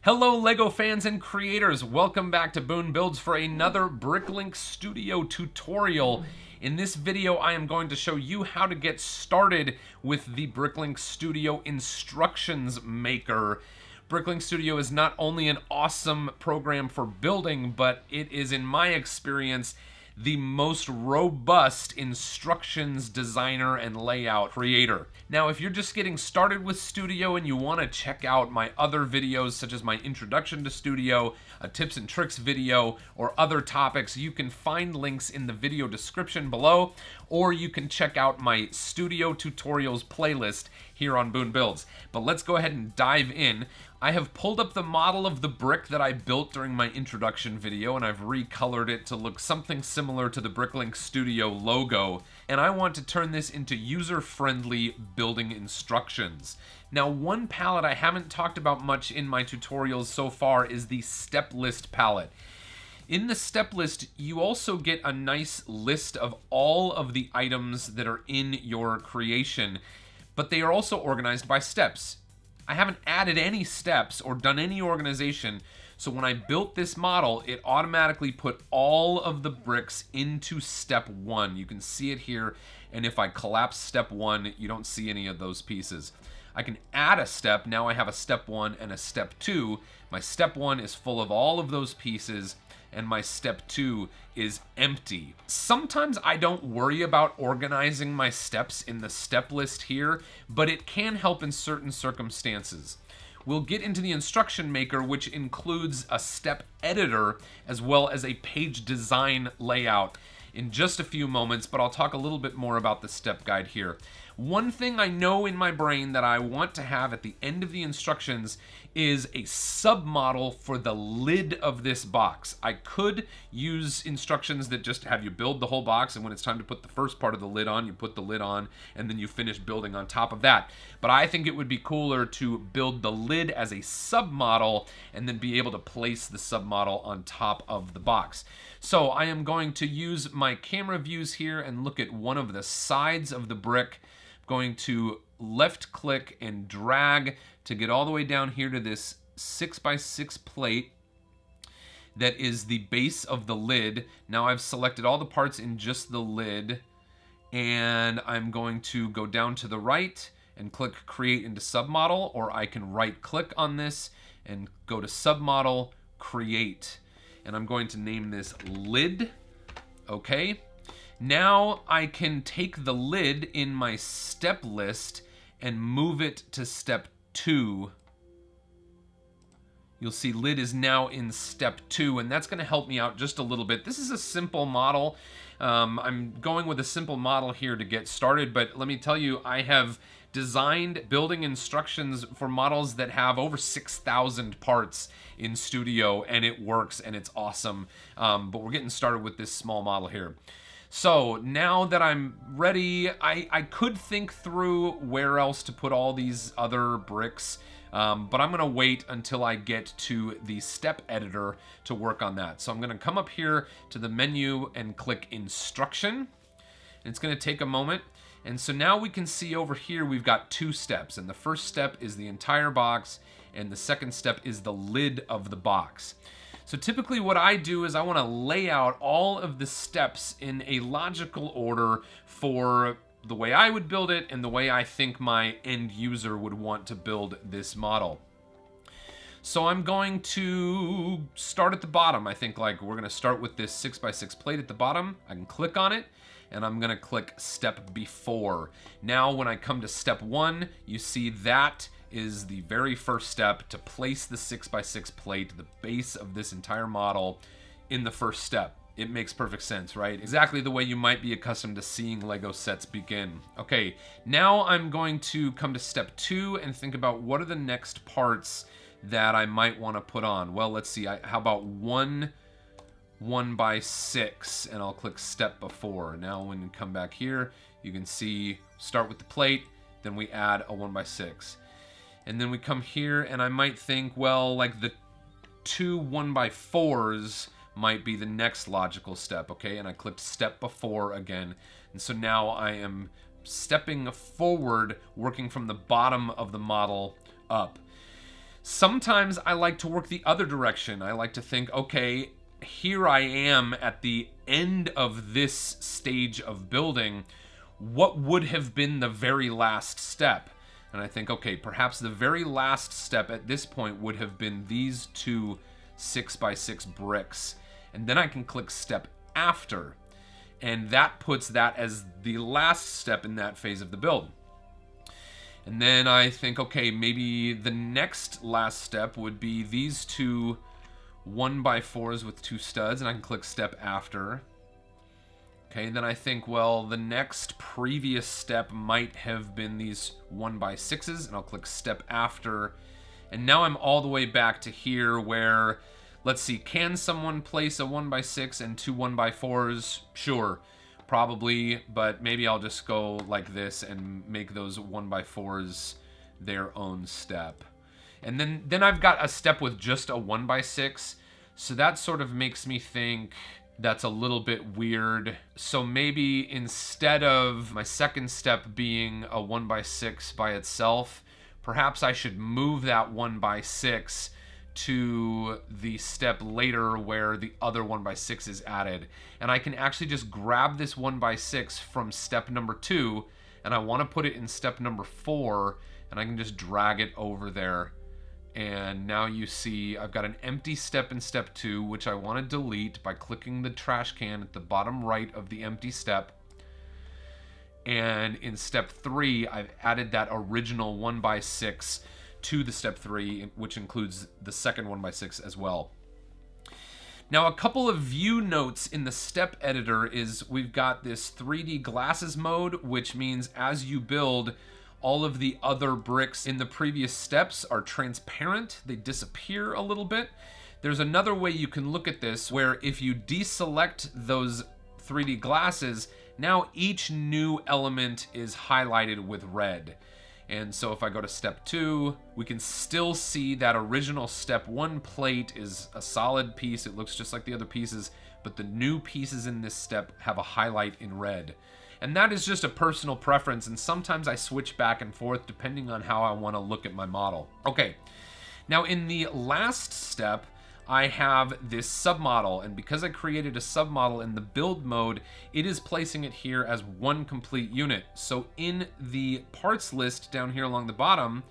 Hello LEGO fans and creators, welcome back to Boone Builds for another Bricklink Studio tutorial. In this video I am going to show you how to get started with the Bricklink Studio instructions maker. Bricklink Studio is not only an awesome program for building, but it is, in my experience, the most robust instructions designer and layout creator. Now, if you're just getting started with Studio and you want to check out my other videos, such as my introduction to Studio, a tips and tricks video, or other topics, you can find links in the video description below, or you can check out my Studio tutorials playlist here on Boone Builds. But let's go ahead and dive in. I have pulled up the model of the brick that I built during my introduction video, and I've recolored it to look something similar to the Bricklink Studio logo, and I want to turn this into user-friendly building instructions. Now, one palette I haven't talked about much in my tutorials so far is the step list palette. In the step list, you also get a nice list of all of the items that are in your creation, but they are also organized by steps. I haven't added any steps or done any organization, so when I built this model, it automatically put all of the bricks into step 1. You can see it here, and if I collapse step 1, you don't see any of those pieces. I can add a step. Now I have a step 1 and a step 2. My step 1 is full of all of those pieces, and my step 2 is empty. Sometimes I don't worry about organizing my steps in the step list here, but it can help in certain circumstances. We'll get into the instruction maker, which includes a step editor as well as a page design layout, in just a few moments, but I'll talk a little bit more about the step guide here. One thing I know in my brain that I want to have at the end of the instructions is a submodel for the lid of this box. I could use instructions that just have you build the whole box, and when it's time to put the first part of the lid on, you put the lid on, and then you finish building on top of that. But I think it would be cooler to build the lid as a submodel and then be able to place the submodel on top of the box. So I am going to use my camera views here and look at one of the sides of the brick. I'm going to left click and drag to get all the way down here to this 6x6 plate that is the base of the lid. Now I've selected all the parts in just the lid, and I'm going to go down to the right and click create into submodel, or I can right click on this and go to submodel, create. And I'm going to name this lid. Okay. Now I can take the lid in my step list and move it to step 2. You'll see lid is now in step 2, and that's going to help me out just a little bit. This is a simple model. I'm going with a simple model here to get started, but let me tell you, I have designed building instructions for models that have over 6,000 parts in Studio, and it works and it's awesome. But we're getting started with this small model here. So now that I'm ready, I could think through where else to put all these other bricks, but I'm gonna wait until I get to the step editor to work on that. So I'm gonna come up here to the menu and click instruction. It's gonna take a moment. And so now we can see over here we've got 2 steps, and the first step is the entire box, and the second step is the lid of the box. So typically what I do is I want to lay out all of the steps in a logical order for the way I would build it and the way I think my end user would want to build this model. So I'm going to start at the bottom. I think we're going to start with this 6x6 plate at the bottom. I can click on it, and I'm going to click step before. Now when I come to step 1, you see that is the very first step to place the 6x6 plate, the base of this entire model, in the first step. It makes perfect sense, right? Exactly the way you might be accustomed to seeing Lego sets begin. Okay, now I'm going to come to step 2 and think about what are the next parts that I might want to put on. Well, let's see, how about 1x6, and I'll click step before. Now when you come back here, you can see, start with the plate, then we add a 1x6. And then we come here, and I might think, well, like the 2 1x4s might be the next logical step, okay? And I clicked step before again. And so now I am stepping forward, working from the bottom of the model up. Sometimes I like to work the other direction. I like to think, okay, here I am at the end of this stage of building. What would have been the very last step? And I think, okay, perhaps the very last step at this point would have been these 2 6x6 bricks. And then I can click step after. And that puts that as the last step in that phase of the build. And then I think, okay, maybe the next last step would be these 2 1x4s with 2 studs, and I can click step after. Okay, and then I think, well, the next previous step might have been these 1x6s, and I'll click step after. And now I'm all the way back to here where, let's see, can someone place a 1x6 and 2 1x4s? Sure. Probably, but maybe I'll just go like this and make those 1x4s their own step. And then I've got a step with just a 1x6, so that sort of makes me think that's a little bit weird. So maybe instead of my second step being a 1x6 by itself, perhaps I should move that 1x6 to the step later where the other 1x6 is added. And I can actually just grab this 1x6 from step number 2, and I want to put it in step number 4, and I can just drag it over there. And now you see I've got an empty step in step 2, which I want to delete by clicking the trash can at the bottom right of the empty step. And in step 3, I've added that original 1x6 to the step 3, which includes the second 1x6 as well. Now, a couple of view notes in the step editor is we've got this 3D glasses mode, which means as you build, all of the other bricks in the previous steps are transparent. They disappear a little bit. There's another way you can look at this where if you deselect those 3D glasses, now each new element is highlighted with red. And so if I go to step 2, we can still see that original step 1 plate is a solid piece. It looks just like the other pieces, but the new pieces in this step have a highlight in red. And that is just a personal preference, and sometimes I switch back and forth depending on how I want to look at my model. Okay, now in the last step, I have this submodel, and because I created a submodel in the build mode, it is placing it here as one complete unit. So in the parts list down here along the bottom,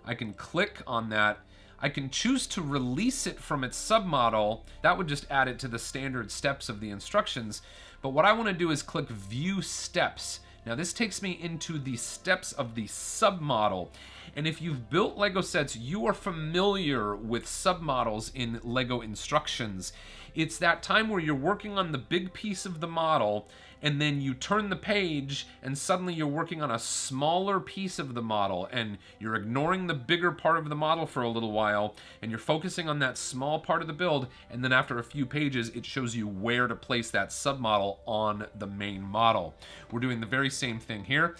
I can click on that. I can choose to release it from its submodel. That would just add it to the standard steps of the instructions. But what I want to do is click View Steps. Now this takes me into the steps of the submodel. And if you've built Lego sets, you are familiar with submodels in Lego instructions. It's that time where you're working on the big piece of the model, and then you turn the page, and suddenly you're working on a smaller piece of the model, and you're ignoring the bigger part of the model for a little while, and you're focusing on that small part of the build, and then after a few pages, it shows you where to place that submodel on the main model. We're doing the very same thing here.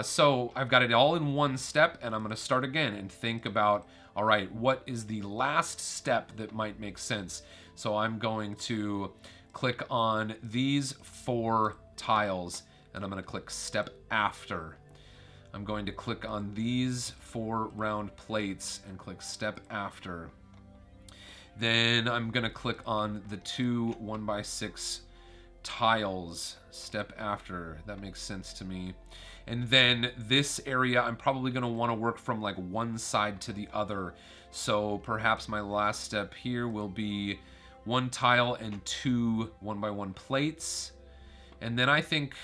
So I've got it all in one step, and I'm going to start again and think about, all right, what is the last step that might make sense? So I'm going to click on these 4 tiles, and I'm going to click step after. I'm going to click on these 4 round plates and click step after. Then I'm going to click on the 2 1x6 tiles, step after. That makes sense to me. And then this area, I'm probably going to want to work from like one side to the other. So perhaps my last step here will be 1 tile and 2 1x1 plates. And then I think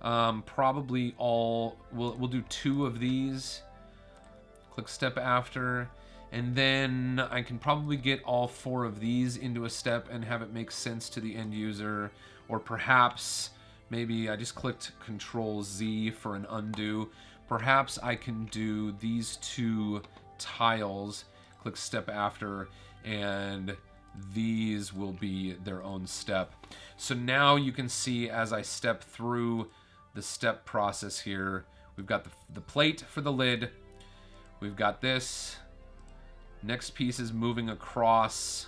probably we'll do 2 of these. Click step after. And then I can probably get all 4 of these into a step and have it make sense to the end user. Or perhaps maybe I just clicked Control Z for an undo. Perhaps I can do these 2 tiles, click step after, and these will be their own step. So now you can see as I step through the step process here, we've got the plate for the lid. We've got this. Next piece is moving across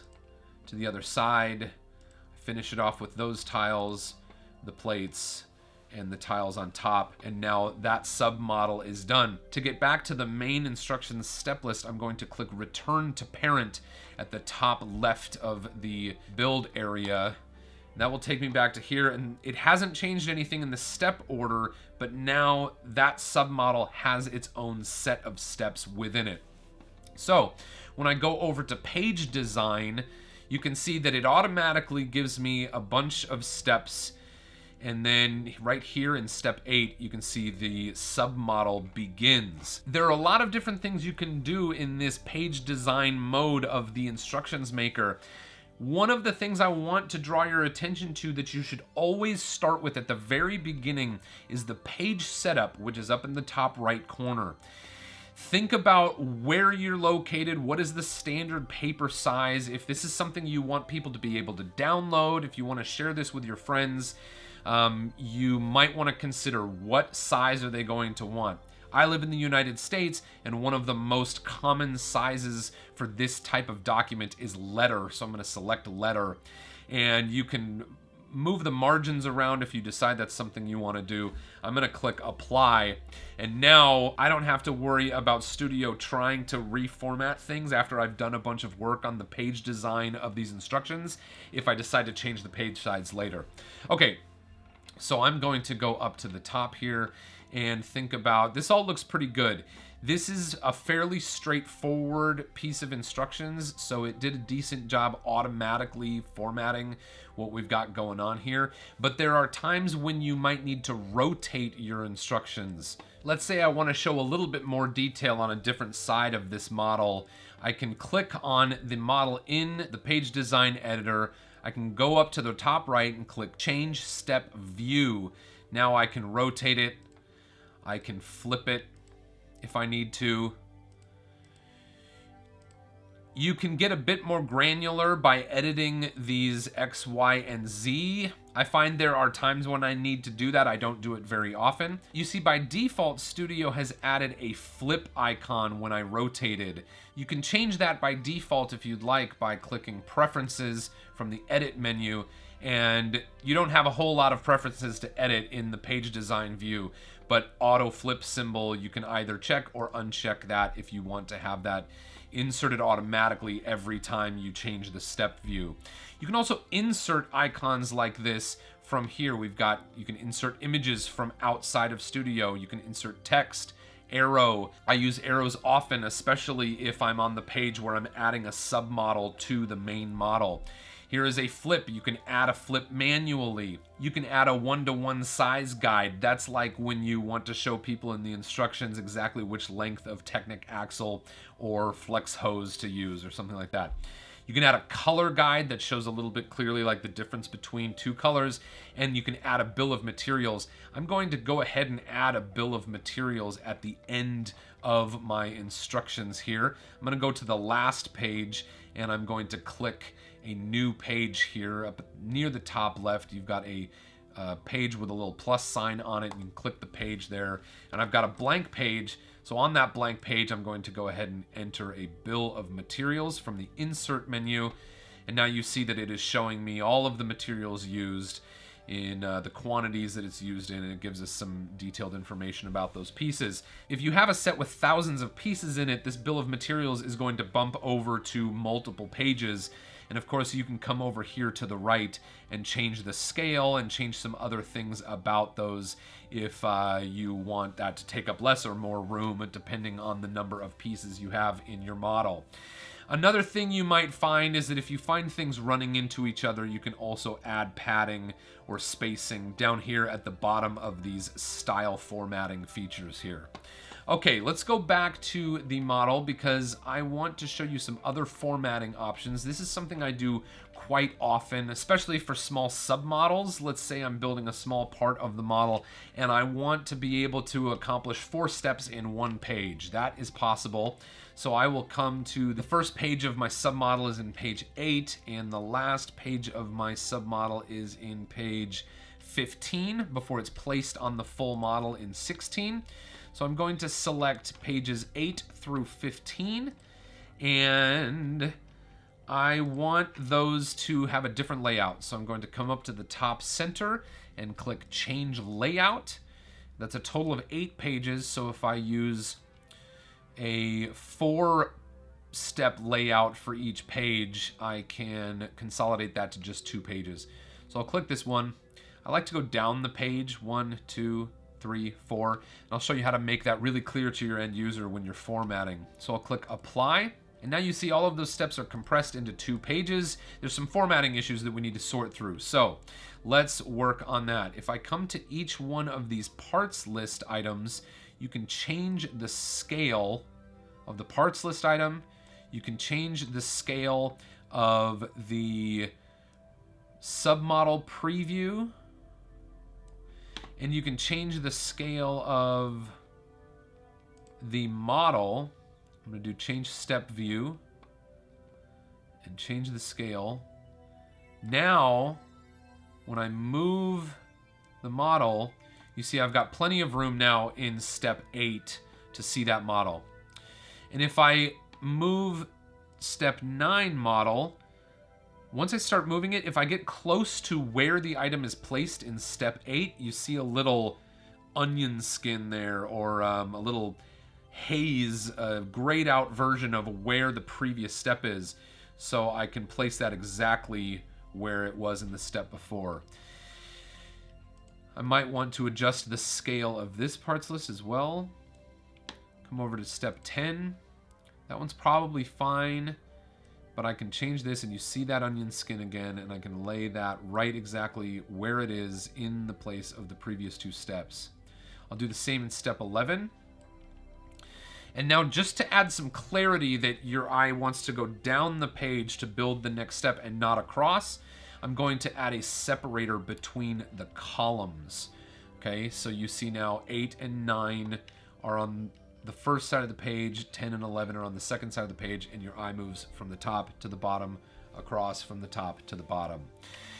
to the other side. Finish it off with those tiles, the plates, and the tiles on top, and now that submodel is done. To get back to the main instructions step list, I'm going to click Return to Parent at the top left of the build area. That will take me back to here, and it hasn't changed anything in the step order, but now that submodel has its own set of steps within it. So when I go over to page design, you can see that it automatically gives me a bunch of steps, and then right here in step 8, you can see the submodel begins. There are a lot of different things you can do in this page design mode of the instructions maker. One of the things I want to draw your attention to that you should always start with at the very beginning is the page setup, which is up in the top right corner. Think about where you're located, what is the standard paper size, if this is something you want people to be able to download, if you want to share this with your friends, you might want to consider what size are they going to want. I live in the United States, and one of the most common sizes for this type of document is letter, so I'm going to select letter, and you can move the margins around if you decide that's something you want to do. I'm going to click apply, and now I don't have to worry about Studio trying to reformat things after I've done a bunch of work on the page design of these instructions if I decide to change the page size later. Okay, so I'm going to go up to the top here and think about, this all looks pretty good. This is a fairly straightforward piece of instructions, so it did a decent job automatically formatting what we've got going on here. But there are times when you might need to rotate your instructions. Let's say I want to show a little bit more detail on a different side of this model. I can click on the model in the page design editor. I can go up to the top right and click Change Step View. Now I can rotate it. I can flip it if I need to. You can get a bit more granular by editing these X, Y, and Z. I find there are times when I need to do that. I don't do it very often. You see, by default, Studio has added a flip icon when I rotated. You can change that by default if you'd like by clicking Preferences from the Edit menu, and you don't have a whole lot of preferences to edit in the page design view, but auto flip symbol, you can either check or uncheck that if you want to have that inserted automatically every time you change the step view. You can also insert icons like this from here. You can insert images from outside of Studio. You can insert text, arrow. I use arrows often, especially if I'm on the page where I'm adding a submodel to the main model. Here is a flip. You can add a flip manually. You can add a one-to-one size guide. That's like when you want to show people in the instructions exactly which length of Technic axle or flex hose to use or something like that. You can add a color guide that shows a little bit clearly like the difference between two colors, and you can add a bill of materials. I'm going to go ahead and add a bill of materials at the end of my instructions here. I'm going to go to the last page, and I'm going to click a new page here. Up near the top left, you've got a page with a little plus sign on it. You can click the page there, and I've got a blank page. So on that blank page, I'm going to go ahead and enter a bill of materials from the insert menu, and now you see that it is showing me all of the materials used in the quantities that it's used in, and it gives us some detailed information about those pieces. If you have a set with thousands of pieces in it, this bill of materials is going to bump over to multiple pages. And of course, you can come over here to the right and change the scale and change some other things about those if you want that to take up less or more room, depending on the number of pieces you have in your model. Another thing you might find is that if you find things running into each other, you can also add padding or spacing down here at the bottom of these style formatting features here. Okay, let's go back to the model because I want to show you some other formatting options. This is something I do quite often, especially for small submodels. Let's say I'm building a small part of the model and I want to be able to accomplish 4 steps in one page. That is possible. So I will come to the first page of my submodel is in page 8, and the last page of my submodel is in page 15 before it's placed on the full model in 16. So I'm going to select pages 8 through 15, and I want those to have a different layout. So I'm going to come up to the top center and click Change Layout. That's a total of 8 pages. So if I use a 4-step layout for each page, I can consolidate that to just 2 pages. So I'll click this one. I like to go down the page, 1, 2, 3, 4. And I'll show you how to make that really clear to your end user when you're formatting. So I'll click Apply. And now you see all of those steps are compressed into 2 pages. There's some formatting issues that we need to sort through. So let's work on that. If I come to each one of these parts list items, you can change the scale of the parts list item. You can change the scale of the submodel preview. And you can change the scale of the model. I'm going to do change step view and change the scale. Now, when I move the model, you see I've got plenty of room now in step 8 to see that model. And if I move step 9 model, once I start moving it, if I get close to where the item is placed in step 8, you see a little onion skin there, or a little haze, a grayed out version of where the previous step is. So I can place that exactly where it was in the step before. I might want to adjust the scale of this parts list as well. Come over to step 10. That one's probably fine, but I can change this and you see that onion skin again, and I can lay that right exactly where it is in the place of the previous 2 steps. I'll do the same in step 11. And now, just to add some clarity that your eye wants to go down the page to build the next step and not across, I'm going to add a separator between the columns. Okay, so you see now 8 and 9 are on the first side of the page, 10 and 11 are on the second side of the page, and your eye moves from the top to the bottom, across from the top to the bottom.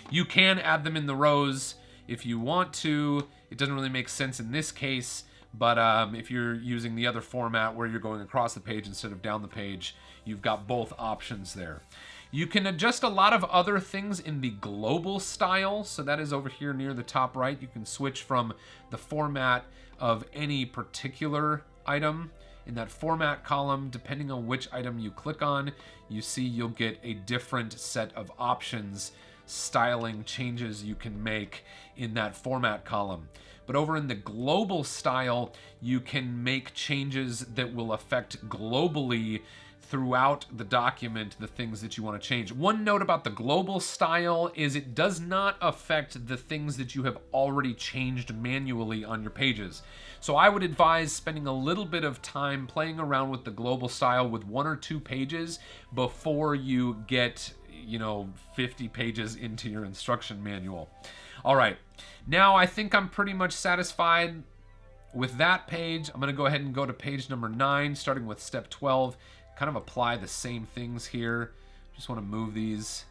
You can add them in the rows if you want to. It doesn't really make sense in this case, but if you're using the other format where you're going across the page instead of down the page, you've got both options there. You can adjust a lot of other things in the global style. So that is over here near the top right. You can switch from the format of any particular item. In that format column, depending on which item you click on, you see you'll get a different set of options, styling changes you can make in that format column. But over in the global style, you can make changes that will affect globally throughout the document the things that you want to change. One note about the global style is it does not affect the things that you have already changed manually on your pages. So I would advise spending a little bit of time playing around with the global style with 1 or 2 pages before you get, 50 pages into your instruction manual. All right, now I think I'm pretty much satisfied with that page. I'm going to go ahead and go to page number 9, starting with step 12. Kind of apply the same things here. Just want to move these.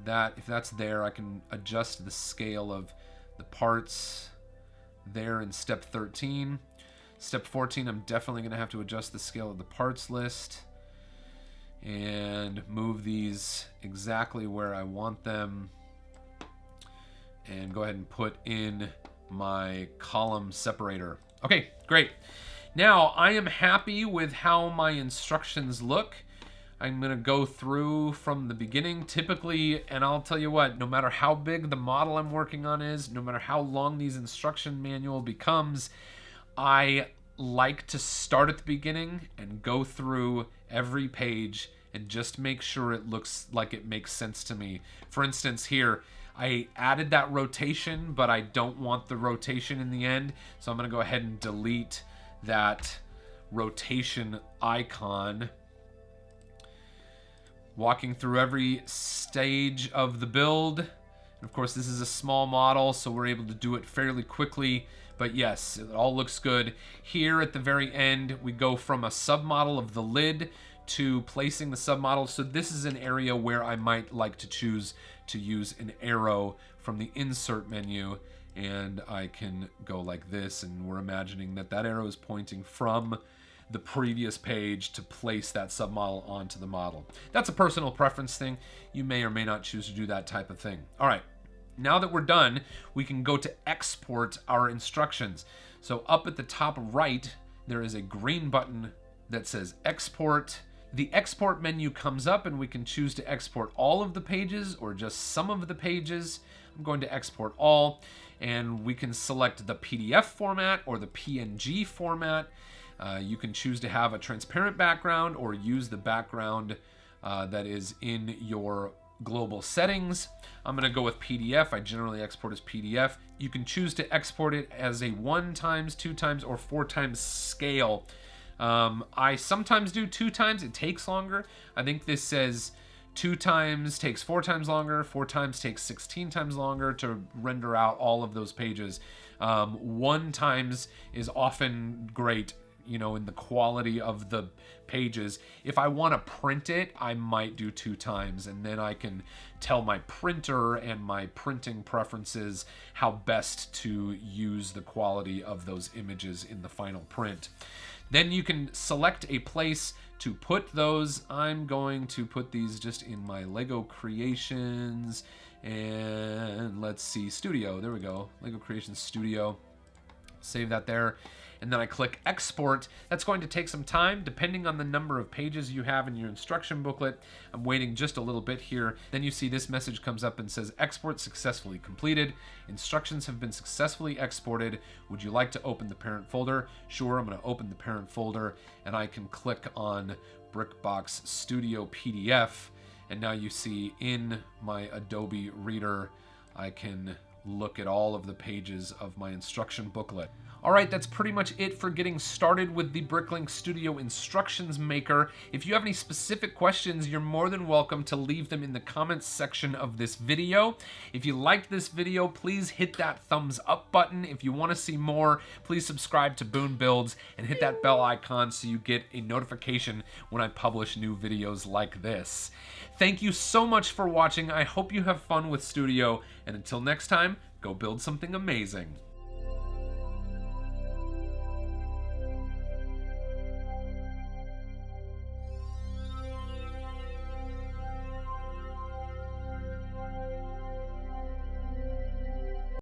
If that's there, I can adjust the scale of the parts there in step 13. Step 14, I'm definitely going to have to adjust the scale of the parts list and move these exactly where I want them, and go ahead and put in my column separator. Okay, great. Now, I am happy with how my instructions look. I'm going to go through from the beginning, typically, and I'll tell you what, no matter how big the model I'm working on is, no matter how long these instruction manual becomes, I like to start at the beginning and go through every page and just make sure it looks like it makes sense to me. For instance, here, I added that rotation, but I don't want the rotation in the end, so I'm going to go ahead and delete that rotation icon. Walking through every stage of the build. And of course, this is a small model, so we're able to do it fairly quickly. But yes, it all looks good. Here at the very end, we go from a submodel of the lid to placing the submodel. So this is an area where I might like to choose to use an arrow from the insert menu. And I can go like this, and we're imagining that that arrow is pointing from the previous page to place that submodel onto the model. That's a personal preference thing. You may or may not choose to do that type of thing. All right, now that we're done, we can go to export our instructions. So up at the top right, there is a green button that says export. The export menu comes up and we can choose to export all of the pages or just some of the pages. I'm going to export all, and we can select the PDF format or the PNG format. You can choose to have a transparent background or use the background that is in your global settings. I'm going to go with PDF. I generally export as PDF. You can choose to export it as a 1x, 2x, or 4x scale. I sometimes do 2x. It takes longer. I think this says 2x takes 4x longer, 4x takes 16 times longer to render out all of those pages. 1x is often great, you know, in the quality of the pages. If I want to print it, I might do 2x, and then I can tell my printer and my printing preferences how best to use the quality of those images in the final print. Then you can select a place to put those. I'm going to put these just in my Lego Creations, and let's see, Studio. There we go, Lego Creations Studio. Save that there. And then I click export. That's going to take some time depending on the number of pages you have in your instruction booklet. I'm waiting just a little bit here. Then you see this message comes up and says export successfully completed. Instructions have been successfully exported. Would you like to open the parent folder? Sure, I'm going to open the parent folder, and I can click on BrickBox Studio PDF. And now you see in my Adobe Reader, I can look at all of the pages of my instruction booklet. All right, that's pretty much it for getting started with the Bricklink Studio Instructions Maker. If you have any specific questions, you're more than welcome to leave them in the comments section of this video. If you liked this video, please hit that thumbs up button. If you want to see more, please subscribe to Boone Builds and hit that bell icon so you get a notification when I publish new videos like this. Thank you so much for watching. I hope you have fun with Studio, and until next time, go build something amazing.